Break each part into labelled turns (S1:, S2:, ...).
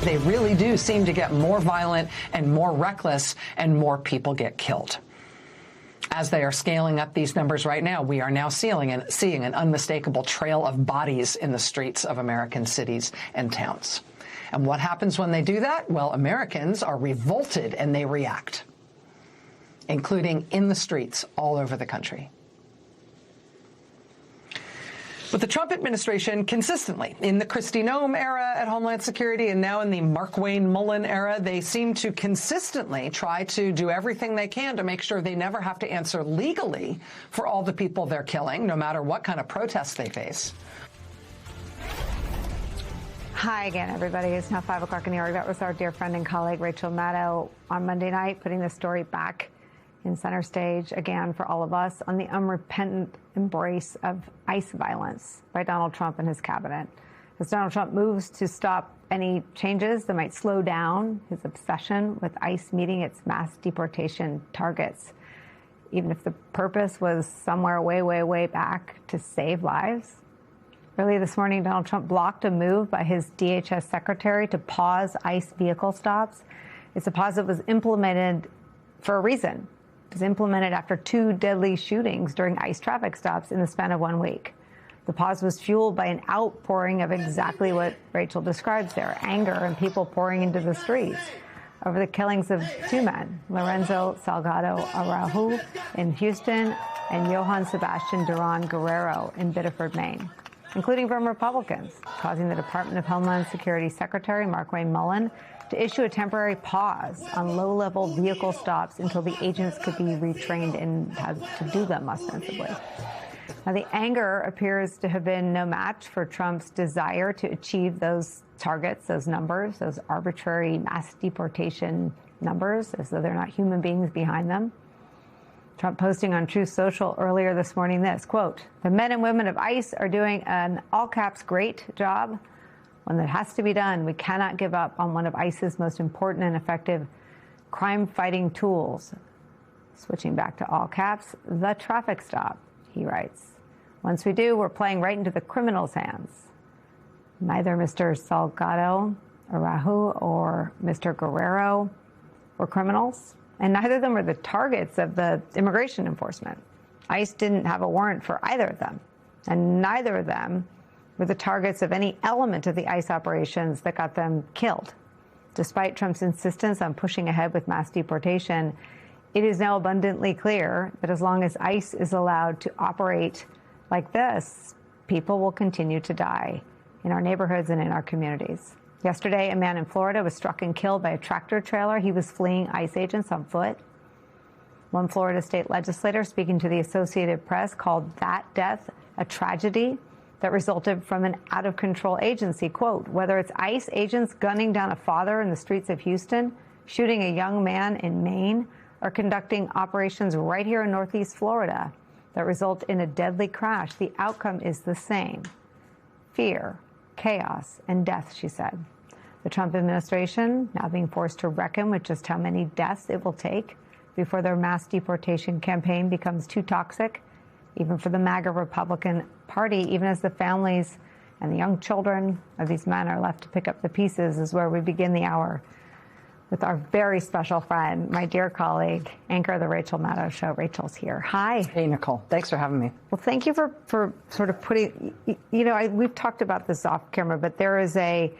S1: they really do seem to get more violent and more reckless, and more people get killed. As they are scaling up these numbers right now, we are now seeing an unmistakable trail of bodies in the streets of American cities and towns. And what happens when they do that? Well, Americans are revolted and they react, including in the streets all over the country. But the Trump administration consistently, in the Kristi Noem era at Homeland Security and now in the Markwayne Mullin era, they seem to consistently try to do everything they can to make sure they never have to answer legally for all the people they're killing, no matter what kind of protests they face.
S2: Hi again, everybody. It's now 5 o'clock in New York. That was our dear friend and colleague, Rachel Maddow, on Monday night, putting the story back in center stage again for all of us on the unrepentant embrace of ICE violence by Donald Trump and his cabinet. As Donald Trump moves to stop any changes that might slow down his obsession with ICE meeting its mass deportation targets, even if the purpose was somewhere way, way, way back to save lives. Earlier this morning, Donald Trump blocked a move by his DHS secretary to pause ICE vehicle stops. It's a pause that was implemented for a reason. It was implemented after 2 deadly shootings during ICE traffic stops in the span of 1 week. The pause was fueled by an outpouring of exactly what Rachel describes there, anger and people pouring into the streets over the killings of 2 men, Lorenzo Salgado Araujo in Houston and Johann Sebastian Duran Guerrero in Biddeford, Maine, including from Republicans, causing the Department of Homeland Security Secretary Markwayne Mullin to issue a temporary pause on low-level vehicle stops until the agents could be retrained in how to do them, ostensibly. Now, the anger appears to have been no match for Trump's desire to achieve those targets, those numbers, those arbitrary mass deportation numbers, as though they're not human beings behind them. Trump posting on Truth Social earlier this morning this, quote, "The men and women of ICE are doing an all-caps great job. When that has to be done, we cannot give up on one of ICE's most important and effective crime-fighting tools." Switching back to all caps, the traffic stop, he writes. "Once we do, we're playing right into the criminals' hands." Neither Mr. Salgado Araujo or Mr. Guerrero were criminals, and neither of them were the targets of the immigration enforcement. ICE didn't have a warrant for either of them, and neither of them were the targets of any element of the ICE operations that got them killed. Despite Trump's insistence on pushing ahead with mass deportation, it is now abundantly clear that as long as ICE is allowed to operate like this, people will continue to die in our neighborhoods and in our communities. Yesterday, a man in Florida was struck and killed by a tractor trailer. He was fleeing ICE agents on foot. One Florida state legislator, speaking to the Associated Press, called that death a tragedy that resulted from an out-of-control agency. Quote, "Whether it's ICE agents gunning down a father in the streets of Houston, shooting a young man in Maine, or conducting operations right here in Northeast Florida that result in a deadly crash, the outcome is the same. Fear, chaos, and death," she said. The Trump administration now being forced to reckon with just how many deaths it will take before their mass deportation campaign becomes too toxic, even for the MAGA Republican Party, even as the families and the young children of these men are left to pick up the pieces, is where we begin the hour with our very special friend, my dear colleague, anchor of the Rachel Maddow Show. Rachel's here. Hi.
S1: Hey, Nicole. Thanks for having me.
S2: Well, thank you for sort of putting, we've talked about this off camera, but there is a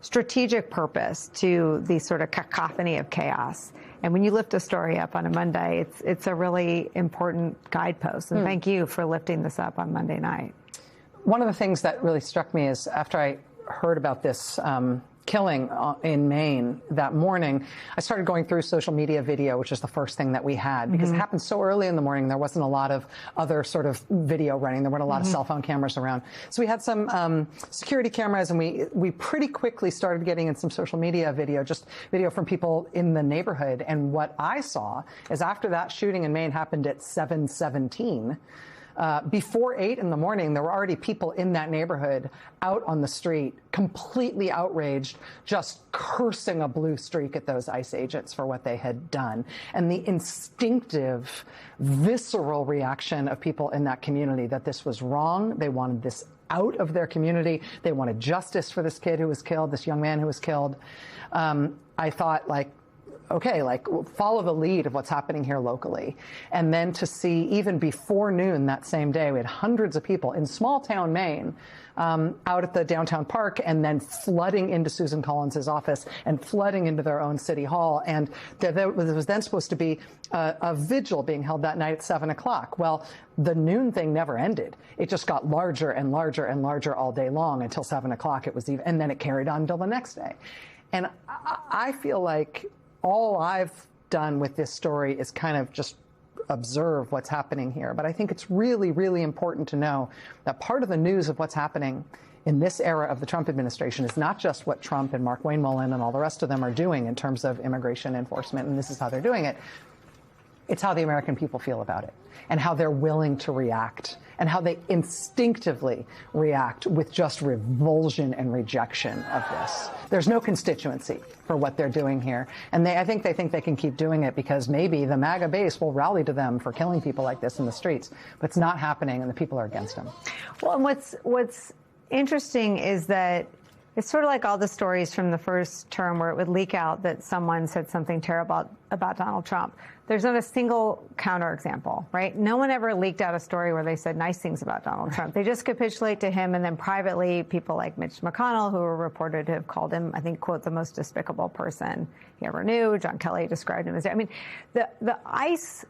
S2: strategic purpose to the sort of cacophony of chaos. And when you lift a story up on a Monday, it's a really important guidepost. And thank you for lifting this up on Monday night.
S1: One of the things that really struck me is after I heard about this killing in Maine that morning, I started going through social media video, which is the first thing that we had, because it happened so early in the morning. There wasn't a lot of other sort of video running. There weren't a lot of cell phone cameras around. So we had some security cameras, and we pretty quickly started getting in some social media video, just video from people in the neighborhood. And what I saw is after that shooting in Maine happened at 7:17, before 8 in the morning, there were already people in that neighborhood out on the street, completely outraged, just cursing a blue streak at those ICE agents for what they had done. And the instinctive, visceral reaction of people in that community that this was wrong, they wanted this out of their community. They wanted justice for this kid who was killed, this young man who was killed. I thought, like, okay, like, follow the lead of what's happening here locally. And then to see, even before noon that same day, we had hundreds of people in small town Maine out at the downtown park, and then flooding into Susan Collins's office and flooding into their own city hall. And there was then supposed to be a vigil being held that night at 7 o'clock. Well, the noon thing never ended. It just got larger and larger and larger all day long until 7 o'clock. It was even, and then it carried on until the next day. And I feel like all I've done with this story is kind of just observe what's happening here. But I think it's really, really important to know that part of the news of what's happening in this era of the Trump administration is not just what Trump and Markwayne Mullin and all the rest of them are doing in terms of immigration enforcement, and this is how they're doing it. It's how the American people feel about it, and how they're willing to react, and how they instinctively react with just revulsion and rejection of this. There's no constituency for what they're doing here. And I think they can keep doing it because maybe the MAGA base will rally to them for killing people like this in the streets. But it's not happening, and the people are against them.
S2: Well, and what's interesting is that it's sort of like all the stories from the first term where it would leak out that someone said something terrible about Donald Trump. There's not a single counterexample, right? No one ever leaked out a story where they said nice things about Donald Trump. They just capitulate to him, and then privately, people like Mitch McConnell, who were reported to have called him, I think, quote, the most despicable person he ever knew. John Kelly described him as, I mean, the ICE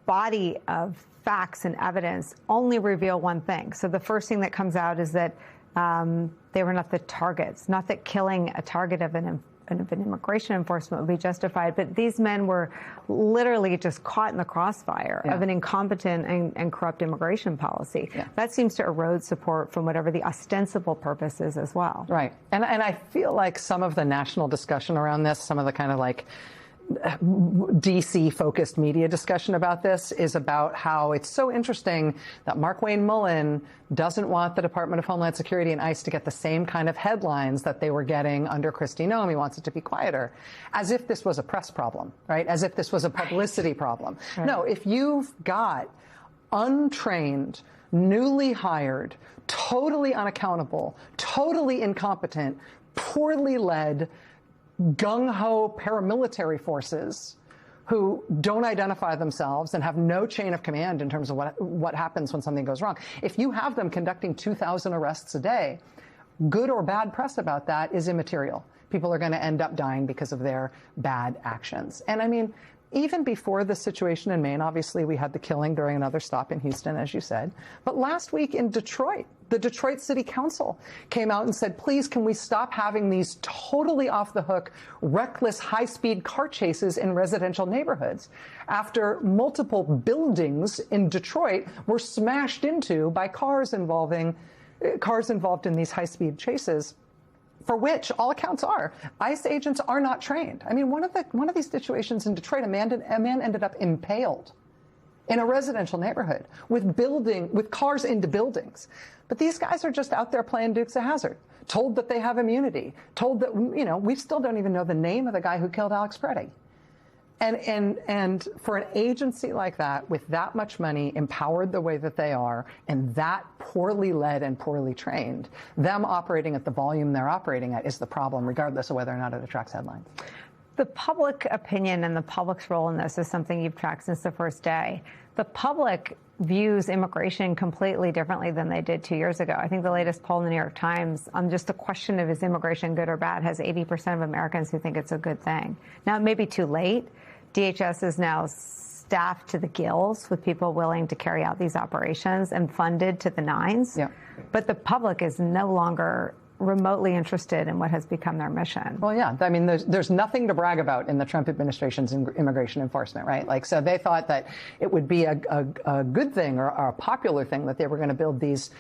S2: body of facts and evidence only reveal one thing. So the first thing that comes out is that they were not the targets, not that killing a target of an immigration enforcement would be justified, but these men were literally just caught in the crossfire of an incompetent and corrupt immigration policy. That seems to erode support from whatever the ostensible purpose is as well.
S1: Right. And I feel like some of the national discussion around this, some of the kind of like DC-focused media discussion about this is about how it's so interesting that Markwayne Mullin doesn't want the Department of Homeland Security and ICE to get the same kind of headlines that they were getting under Kristi Noem. He wants it to be quieter, as if this was a press problem, right? As if this was a publicity problem. Right. No, if you've got untrained, newly hired, totally unaccountable, totally incompetent, poorly led, gung-ho paramilitary forces who don't identify themselves and have no chain of command in terms of what happens when something goes wrong. If you have them conducting 2,000 arrests a day, good or bad press about that is immaterial. People are going to end up dying because of their bad actions. And I mean, even before the situation in Maine, obviously we had the killing during another stop in Houston, as you said. But last week in Detroit, the Detroit City Council came out and said, please, can we stop having these totally off-the-hook, reckless, high-speed car chases in residential neighborhoods after multiple buildings in Detroit were smashed into by cars involved in these high-speed chases, for which all accounts are ICE agents are not trained. I mean, one of these situations in Detroit, a man ended up impaled in a residential neighborhood with cars into buildings. But these guys are just out there playing Dukes of Hazzard, told that they have immunity, told that, you know, we still don't even know the name of the guy who killed Alex Preddy. And for an agency like that, with that much money, empowered the way that they are, and that poorly led and poorly trained, them operating at the volume they're operating at is the problem, regardless of whether or not it attracts headlines.
S2: The public opinion and the public's role in this is something you've tracked since the first day. The public views immigration completely differently than they did 2 years ago. I think the latest poll in the New York Times on just the question of is immigration good or bad has 80% of Americans who think it's a good thing. Now, it may be too late. DHS is now staffed to the gills with people willing to carry out these operations and funded to the nines. Yeah. But the public is no longer remotely interested in what has become their mission.
S1: Well, yeah. I mean, there's nothing to brag about in the Trump administration's immigration enforcement, right? Like, so they thought that it would be a good thing or a popular thing that they were going to build these,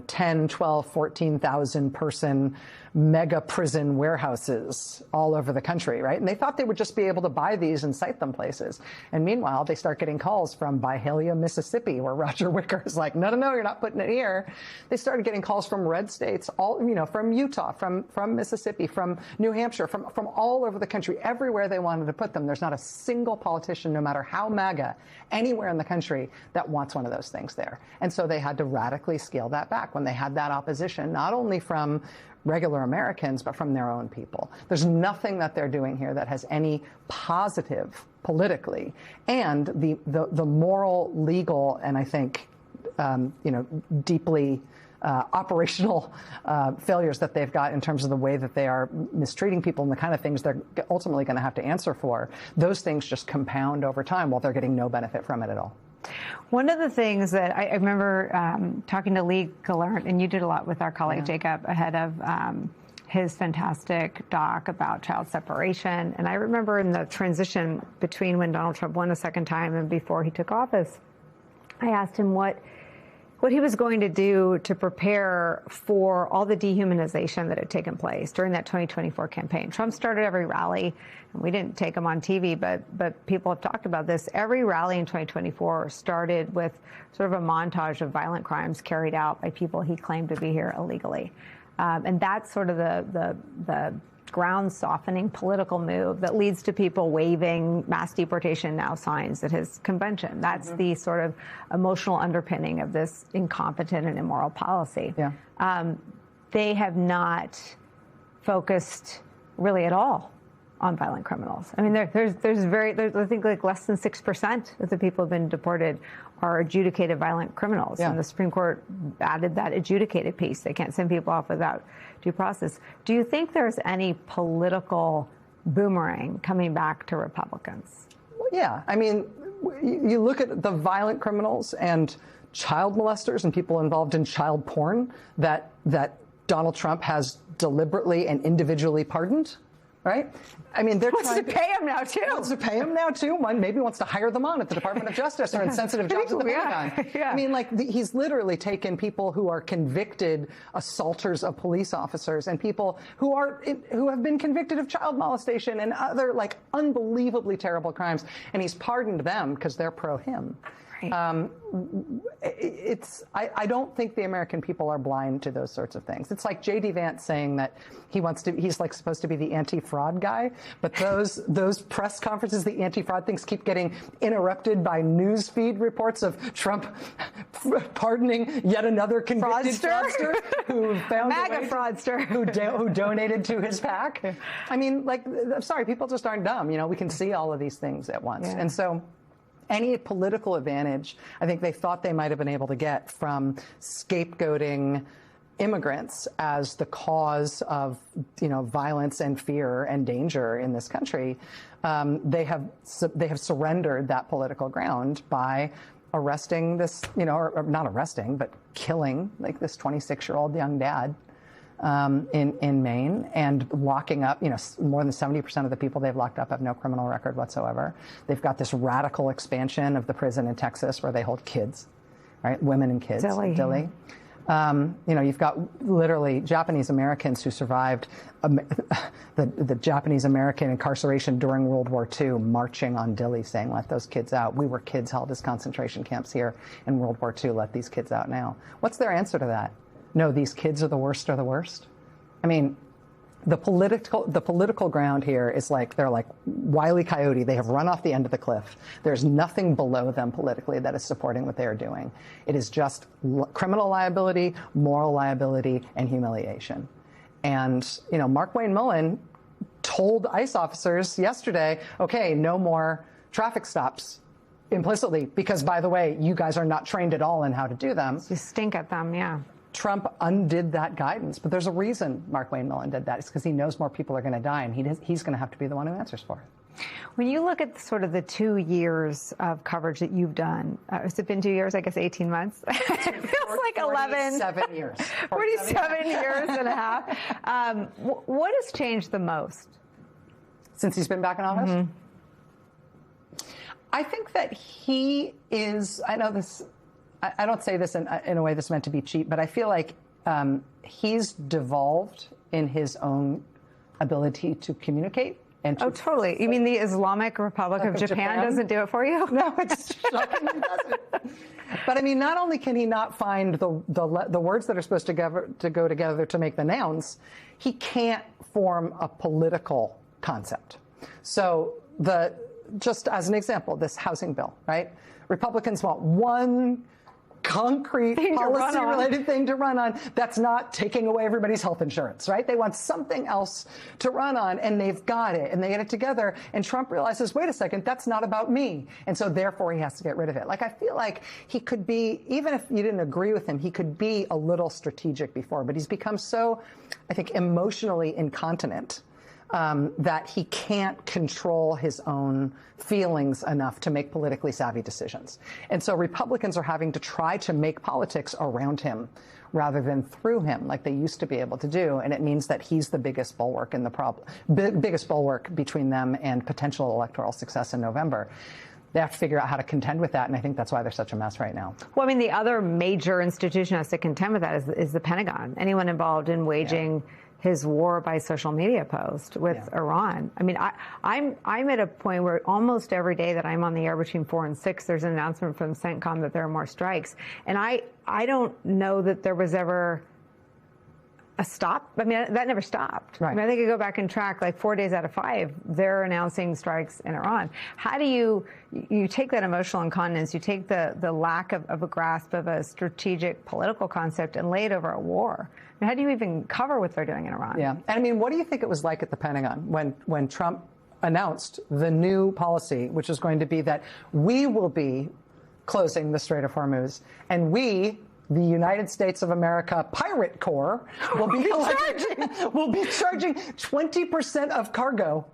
S1: 10, 12, 14,000 person mega prison warehouses all over the country, right? And they thought they would just be able to buy these and site them places. And meanwhile, they start getting calls from Byhalia, Mississippi, where Roger Wicker is like, no, you're not putting it here. They started getting calls from red states, from Utah, from Mississippi, from New Hampshire, from all over the country, everywhere they wanted to put them. There's not a single politician, no matter how MAGA, anywhere in the country that wants one of those things there. And so they had to radically scale that back when they had that opposition, not only from regular Americans, but from their own people. There's nothing that they're doing here that has any positive politically. And the moral, legal, and I think, deeply operational failures that they've got in terms of the way that they are mistreating people and the kind of things they're ultimately going to have to answer for, those things just compound over time while they're getting no benefit from it at all.
S2: One of the things that I remember talking to Lee Gallant, and you did a lot with our colleague Jacob ahead of his fantastic doc about child separation. And I remember in the transition between when Donald Trump won a second time and before he took office, I asked him what he was going to do to prepare for all the dehumanization that had taken place during that 2024 campaign. Trump started every rally, and we didn't take him on TV, but people have talked about this. Every rally in 2024 started with sort of a montage of violent crimes carried out by people he claimed to be here illegally. And that's sort of the ground softening political move that leads to people waving mass deportation now signs at his convention. That's the sort of emotional underpinning of this incompetent and immoral policy. Yeah. They have not focused really at all on violent criminals. I mean, there's I think like less than 6% of the people who've been deported are adjudicated violent criminals. Yeah. And the Supreme Court added that adjudicated piece. They can't send people off without due process. Do you think there's any political boomerang coming back to Republicans?
S1: Well, yeah. I mean, you look at the violent criminals and child molesters and people involved in child porn that Donald Trump has deliberately and individually pardoned. Right? I mean, they're
S2: wants to pay him now, too.
S1: Wants to pay him now, too. One maybe wants to hire them on at the Department of Justice or in sensitive jobs at the Pentagon. Yeah. I mean, like, he's literally taken people who are convicted assaulters of police officers and people who have been convicted of child molestation and other, like, unbelievably terrible crimes, and he's pardoned them because they're pro-him. Right. I don't think the American people are blind to those sorts of things. It's like J.D. Vance saying that he's like supposed to be the anti-fraud guy, but those press conferences, the anti-fraud things keep getting interrupted by news feed reports of Trump pardoning yet another convicted fraudster who found
S2: MAGA fraudster
S1: who donated to his PAC. I mean, like, I'm sorry, people just aren't dumb. You know, we can see all of these things at once, and so. Any political advantage, I think they thought they might have been able to get from scapegoating immigrants as the cause of, violence and fear and danger in this country, they have surrendered that political ground by arresting this, or not arresting, but killing like this 26-year-old young dad. In Maine, and locking up, more than 70% of the people they've locked up have no criminal record whatsoever. They've got this radical expansion of the prison in Texas where they hold kids, right? Women and kids. Dilley. You've got literally Japanese Americans who survived the Japanese American incarceration during World War II, marching on Dilley saying, let those kids out. We were kids held as concentration camps here in World War II. Let these kids out now. What's their answer to that? No, these kids are the worst of the worst. I mean, the political ground here is like, they're like Wile E. Coyote. They have run off the end of the cliff. There's nothing below them politically that is supporting what they are doing. It is just criminal liability, moral liability, and humiliation. And, Mark Wayne Mullen told ICE officers yesterday, okay, no more traffic stops. Implicitly, because, by the way, you guys are not trained at all in how to do them.
S2: You stink at them, yeah.
S1: Trump undid that guidance, but there's a reason Mark Wayne Mullen did that. It's because he knows more people are going to die, and he's going to have to be the one who answers for it.
S2: When you look at sort of the 2 years of coverage that you've done, has it been 2 years? I guess 18 months. It feels like 11.
S1: 47 years.
S2: 47 years and a half. What has changed the most
S1: since he's been back in office? Mm-hmm. I think that he is. I know this. I don't say this in a way that's meant to be cheap, but I feel like he's devolved in his own ability to communicate And
S2: Oh, totally. You mean the Islamic Republic of Japan doesn't do it for you?
S1: No, it's shockingly doesn't. But I mean, not only can he not find the words that are supposed to go together to make the nouns, he can't form a political concept. So just as an example, this housing bill, right? Republicans want one concrete policy-related thing to run on that's not taking away everybody's health insurance, right? They want something else to run on, and they've got it, and they get it together, and Trump realizes, wait a second, that's not about me, and so therefore he has to get rid of it. Like, I feel like he could be, even if you didn't agree with him, he could be a little strategic before, but he's become so, I think, emotionally incontinent that he can't control his own feelings enough to make politically savvy decisions. And so Republicans are having to try to make politics around him rather than through him, like they used to be able to do. And it means that he's the biggest bulwark in the biggest bulwark between them and potential electoral success in November. They have to figure out how to contend with that, and I think that's why they're such a mess right now.
S2: Well, I mean, the other major institution has to contend with that is the Pentagon. Anyone involved in waging his war by social media post with Iran. I mean, I'm at a point where almost every day that I'm on the air between 4 and 6, there's an announcement from CENTCOM that there are more strikes. And I don't know that there was ever a stop. I mean, that never stopped.
S1: Right.
S2: I mean, I think you go back and track, like 4 days out of 5, they're announcing strikes in Iran. How do you take that emotional incontinence, you take the lack of a grasp of a strategic political concept and lay it over a war? I mean, how do you even cover what they're doing in Iran?
S1: Yeah. And I mean, what do you think it was like at the Pentagon when Trump announced the new policy, which is going to be that we will be closing the Strait of Hormuz, and we, the United States of America Pirate Corps, will be charging 20% of cargo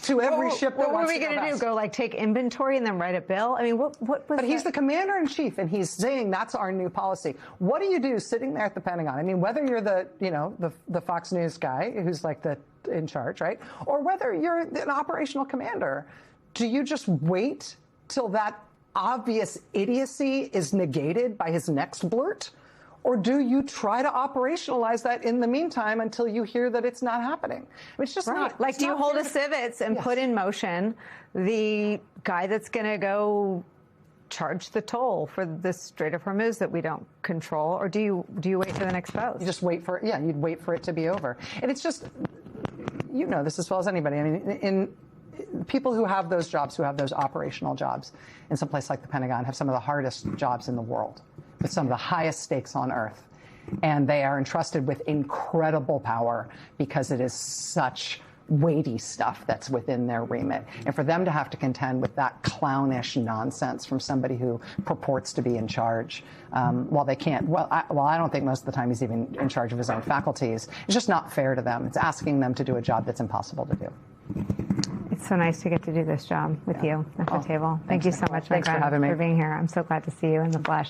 S1: to every ship that wants to go.
S2: What are we going to do? Go like take inventory and then write a bill? I mean, what was
S1: But he's the commander in chief, and he's saying that's our new policy. What do you do sitting there at the Pentagon? I mean, whether you're the Fox News guy who's like in charge, right, or whether you're an operational commander, do you just wait till that obvious idiocy is negated by his next blurt? Or do you try to operationalize that in the meantime until you hear that it's not happening? I mean, it's just not.
S2: Like, do you hold a civets and put in motion the guy that's going to go charge the toll for the Strait of Hormuz that we don't control? Or do you wait for the next post?
S1: You just wait for it. Yeah, you'd wait for it to be over. And it's just, you know this as well as anybody. I mean, in people who have those jobs, who have those operational jobs in some place like the Pentagon, have some of the hardest jobs in the world, with some of the highest stakes on earth. And they are entrusted with incredible power because it is such weighty stuff that's within their remit. And for them to have to contend with that clownish nonsense from somebody who purports to be in charge, while they can't, I don't think most of the time he's even in charge of his own faculties. It's just not fair to them. It's asking them to do a job that's impossible to do.
S2: It's so nice to get to do this job with you at the table. Thank you so much, my friend,
S1: for having me.
S2: for being here. I'm so glad to see you in the flesh.